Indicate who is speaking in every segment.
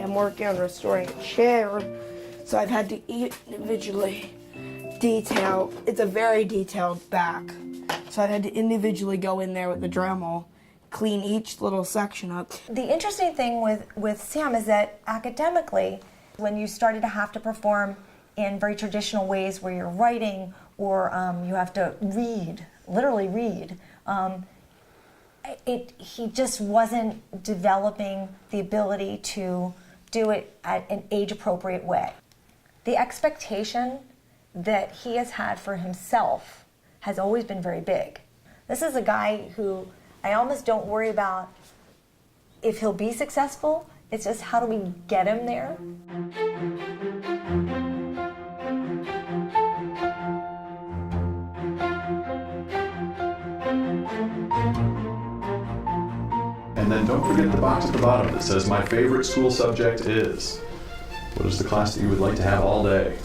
Speaker 1: I'm working on restoring a chair, so I've had to individually detail. It's a very detailed back, so I've had to individually go in there with the Dremel, clean each little section up.
Speaker 2: The interesting thing with Sam is that academically, when you started to have to perform in very traditional ways where you're writing or you have to read, literally read, he just wasn't developing the ability to do it at an age-appropriate way. The expectation that he has had for himself has always been very big. This is a guy who I almost don't worry about if he'll be successful. It's just how do we get him there?
Speaker 3: And then don't forget the box at the bottom that says, my favorite school subject is. What is the class that you would like to have all day?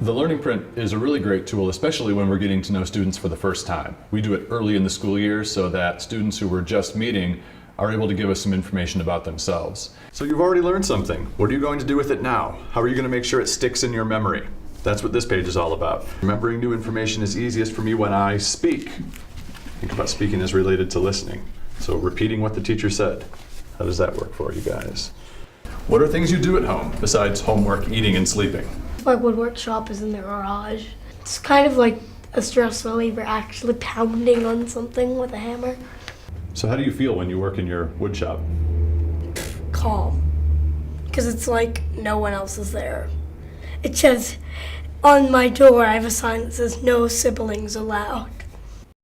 Speaker 3: The Learning Print is a really great tool, especially when we're getting to know students for the first time. We do it early in the school year so that students who we're just meeting are able to give us some information about themselves. So you've already learned something. What are you going to do with it now? How are you going to make sure it sticks in your memory? That's what this page is all about. Remembering new information is easiest for me when I speak. Think about speaking as related to listening. So repeating what the teacher said. How does that work for you guys? What are things you do at home besides homework, eating, and sleeping?
Speaker 4: My woodwork shop is in the garage. It's kind of like a stress reliever, actually pounding on something with a hammer.
Speaker 3: So how do you feel when you work in your wood shop?
Speaker 4: Calm, because it's like no one else is there. It says on my door, I have a sign that says no siblings allowed.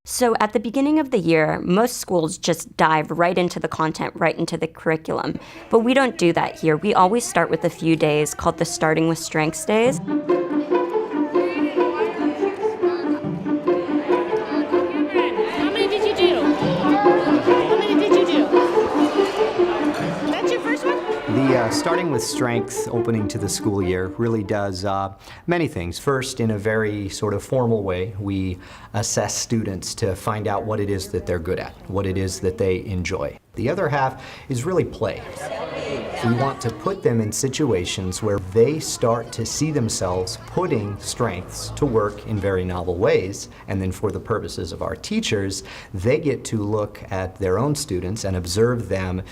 Speaker 5: So at the beginning of the year, most schools just dive right into the content, right into the curriculum. But we don't do that here. We always start with a few days called the Starting with Strengths days.
Speaker 6: How many did you do? How many did you do? That's your first one?
Speaker 7: The Starting with Strengths opening to the school year really does many things. First, in a very sort of formal way, we assess students to find out what it is that they're good at, what it is that they enjoy. The other half is really play. We want to put them in situations where they start to see themselves putting strengths to work in very novel ways, and then for the purposes of our teachers, they get to look at their own students and observe them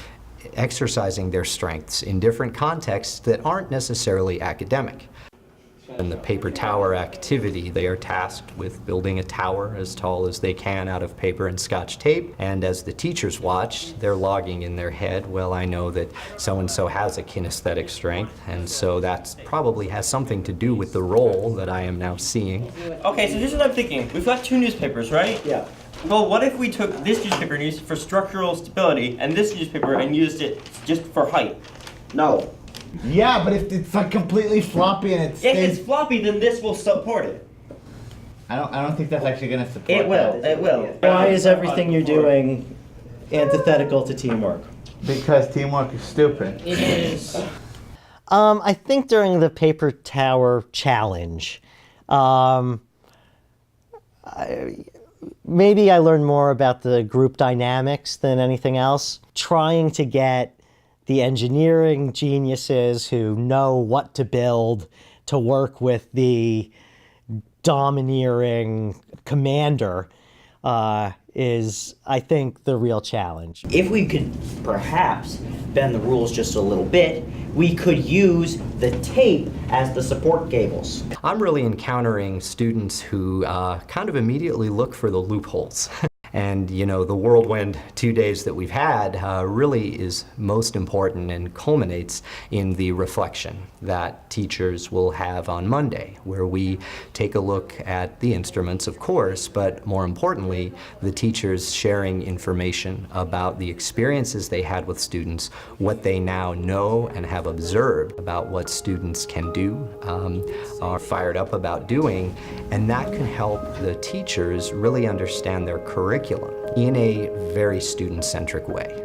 Speaker 7: exercising their strengths in different contexts that aren't necessarily academic. In the paper tower activity, they are tasked with building a tower as tall as they can out of paper and Scotch tape, and as the teachers watch, they're logging in their head, well, I know that so-and-so has a kinesthetic strength, and so that probably has something to do with the role that I am now seeing.
Speaker 8: Okay, so here's what I'm thinking. We've got two newspapers, right? Yeah. Well, what if we took this newspaper and used it for structural stability, and this newspaper and used it just for height?
Speaker 9: No. Yeah, but if it's like completely floppy and it stays...
Speaker 8: If it's floppy, then this will support it.
Speaker 9: I don't think that's actually going to support
Speaker 8: it. Will.
Speaker 9: That.
Speaker 8: It will.
Speaker 10: Why is everything you're doing antithetical to teamwork?
Speaker 9: Because teamwork is stupid.
Speaker 10: It is. I think during the paper tower challenge, maybe I learned more about the group dynamics than anything else. Trying to get the engineering geniuses who know what to build to work with the domineering commander is, I think, the real challenge.
Speaker 11: If we could perhaps bend the rules just a little bit, we could use the tape as the support cables.
Speaker 7: I'm really encountering students who kind of immediately look for the loopholes. And, you know, the whirlwind 2 days that we've had really is most important and culminates in the reflection that teachers will have on Monday, where we take a look at the instruments, of course, but more importantly, the teachers sharing information about the experiences they had with students, what they now know and have observed about what students can do, are fired up about doing, and that can help the teachers really understand their curriculum in a very student-centric way.